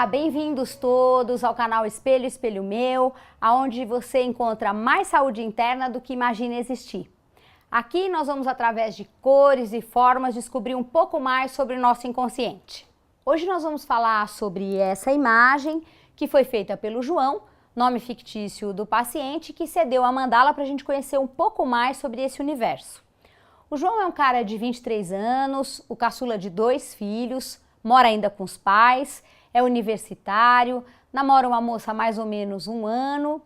Olá, bem-vindos todos ao canal Espelho, Espelho Meu, onde você encontra mais saúde interna do que imagina existir. Aqui nós vamos, através de cores e formas, descobrir um pouco mais sobre o nosso inconsciente. Hoje nós vamos falar sobre essa imagem que foi feita pelo João, nome fictício do paciente, que cedeu a mandala para a gente conhecer um pouco mais sobre esse universo. O João é um cara de 23 anos, o caçula de 2 filhos, mora ainda com os pais, é universitário, namora uma moça há mais ou menos 1 ano.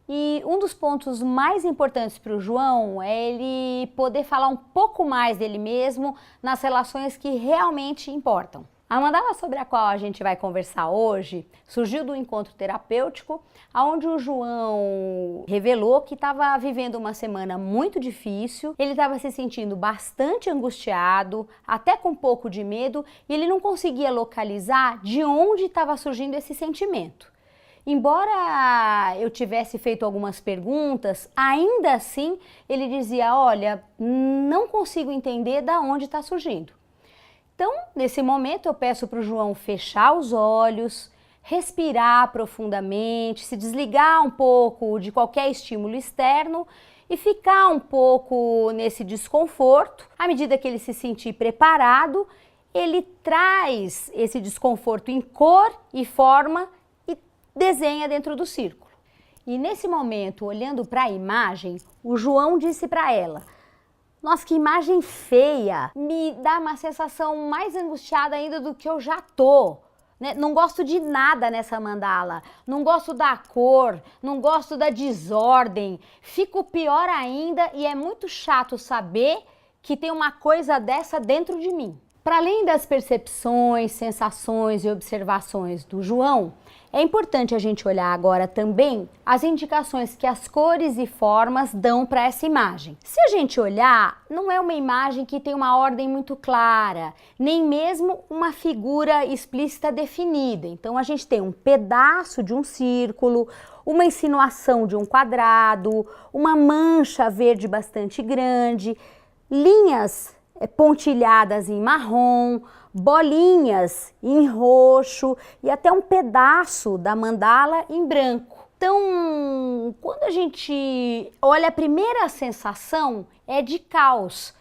E um dos pontos mais importantes para o João é ele poder falar um pouco mais dele mesmo nas relações que realmente importam. A mandala sobre a qual a gente vai conversar hoje surgiu do encontro terapêutico, onde o João revelou que estava vivendo uma semana muito difícil, ele estava se sentindo bastante angustiado, até com um pouco de medo, e ele não conseguia localizar de onde estava surgindo esse sentimento. Embora eu tivesse feito algumas perguntas, ainda assim ele dizia: olha, não consigo entender de onde está surgindo. Então, nesse momento, eu peço para o João fechar os olhos, respirar profundamente, se desligar um pouco de qualquer estímulo externo e ficar um pouco nesse desconforto. À medida que ele se sentir preparado, ele traz esse desconforto em cor e forma e desenha dentro do círculo. E nesse momento, olhando para a imagem, o João disse para ela: nossa, que imagem feia, me dá uma sensação mais angustiada ainda do que eu já tô. Né? Não gosto de nada nessa mandala, não gosto da cor, não gosto da desordem, fico pior ainda e é muito chato saber que tem uma coisa dessa dentro de mim. Para além das percepções, sensações e observações do João, é importante a gente olhar agora também as indicações que as cores e formas dão para essa imagem. Se a gente olhar, não é uma imagem que tem uma ordem muito clara, nem mesmo uma figura explícita definida. Então a gente tem um pedaço de um círculo, uma insinuação de um quadrado, uma mancha verde bastante grande, linhas pontilhadas em marrom, bolinhas em roxo e até um pedaço da mandala em branco. Então, quando a gente olha, a primeira sensação é de caos,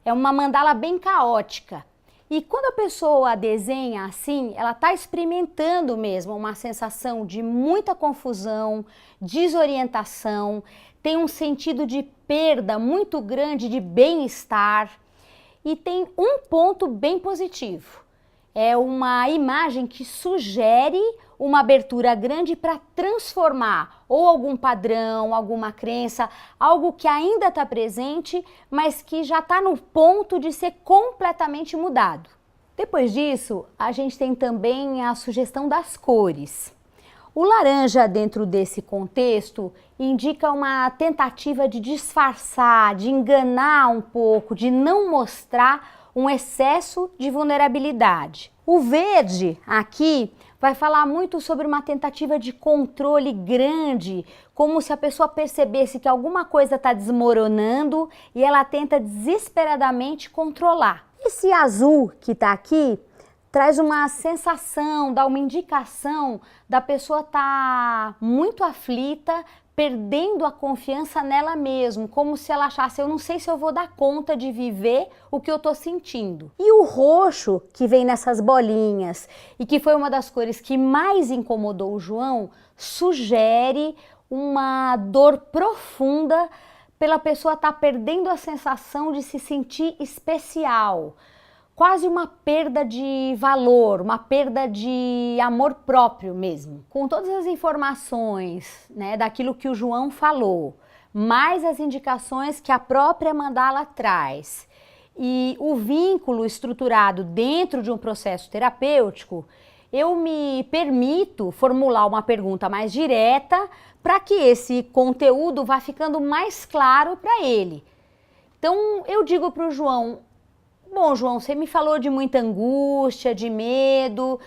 é uma mandala bem caótica. E quando a pessoa desenha assim, ela está experimentando mesmo uma sensação de muita confusão, desorientação, tem um sentido de perda muito grande de bem-estar. E tem um ponto bem positivo, é uma imagem que sugere uma abertura grande para transformar ou algum padrão, alguma crença, algo que ainda está presente, mas que já está no ponto de ser completamente mudado. Depois disso, a gente tem também a sugestão das cores. O laranja, dentro desse contexto, indica uma tentativa de disfarçar, de enganar um pouco, de não mostrar um excesso de vulnerabilidade. O verde aqui vai falar muito sobre uma tentativa de controle grande, como se a pessoa percebesse que alguma coisa está desmoronando e ela tenta desesperadamente controlar. Esse azul que está aqui traz uma sensação, dá uma indicação da pessoa estar muito aflita, perdendo a confiança nela mesma, como se ela achasse: eu não sei se eu vou dar conta de viver o que eu estou sentindo. E o roxo, que vem nessas bolinhas e que foi uma das cores que mais incomodou o João, sugere uma dor profunda pela pessoa estar perdendo a sensação de se sentir especial. Quase uma perda de valor, uma perda de amor próprio mesmo. Com todas as informações, né, daquilo que o João falou, mais as indicações que a própria mandala traz e o vínculo estruturado dentro de um processo terapêutico, eu me permito formular uma pergunta mais direta para que esse conteúdo vá ficando mais claro para ele. Então eu digo para o João: bom, João, você me falou de muita angústia, de medo.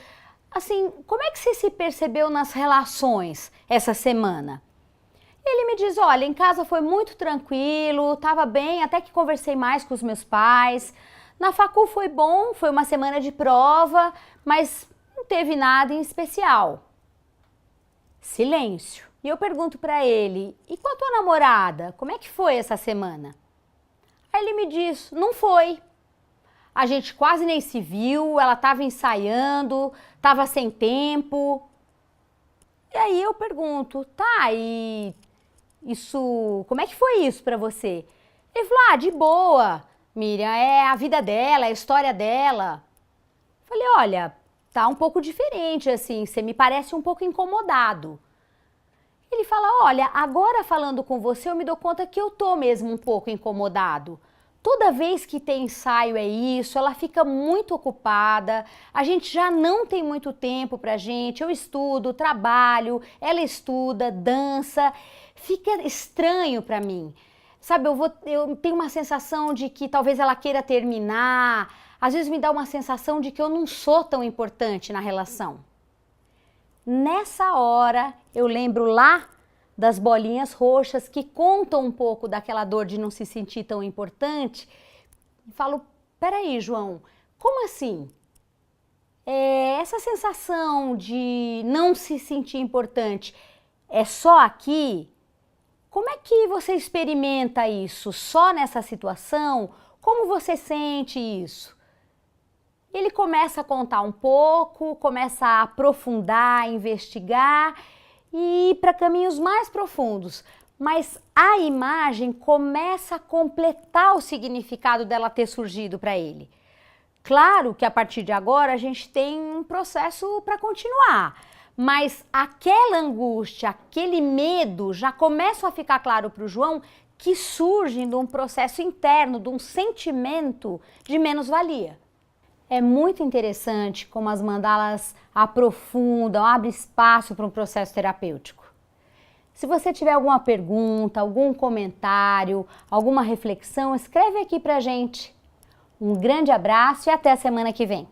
Assim, como é que você se percebeu nas relações essa semana? Ele me diz: olha, em casa foi muito tranquilo, estava bem, até que conversei mais com os meus pais. Na facul foi bom, foi uma semana de prova, mas teve nada em especial. Silêncio. E eu pergunto para ele, e com a tua namorada, como é que foi essa semana? Aí ele me diz, não foi. A gente quase nem se viu, ela estava ensaiando, estava sem tempo. E aí eu pergunto, tá, e isso, como é que foi isso para você? Ele falou, de boa, Miriam, é a vida dela, é a história dela. Falei, olha, tá um pouco diferente assim, você me parece um pouco incomodado. Ele fala, olha, agora falando com você eu me dou conta que eu tô mesmo um pouco incomodado. Toda vez que tem ensaio é isso, ela fica muito ocupada, a gente já não tem muito tempo pra gente, eu estudo, trabalho, ela estuda, dança, fica estranho pra mim. Sabe, eu tenho uma sensação de que talvez ela queira terminar, às vezes me dá uma sensação de que eu não sou tão importante na relação. Nessa hora, eu lembro lá das bolinhas roxas que contam um pouco daquela dor de não se sentir tão importante. E falo, peraí, João, como assim? Essa sensação de não se sentir importante é só aqui? Como é que você experimenta isso? Só nessa situação? Como você sente isso? Ele começa a contar um pouco, começa a aprofundar, a investigar e ir para caminhos mais profundos. Mas a imagem começa a completar o significado dela ter surgido para ele. Claro que a partir de agora a gente tem um processo para continuar, mas aquela angústia, aquele medo já começam a ficar claro para o João que surgem de um processo interno, de um sentimento de menos-valia. É muito interessante como as mandalas aprofundam, abrem espaço para um processo terapêutico. Se você tiver alguma pergunta, algum comentário, alguma reflexão, escreve aqui pra gente. Um grande abraço e até a semana que vem.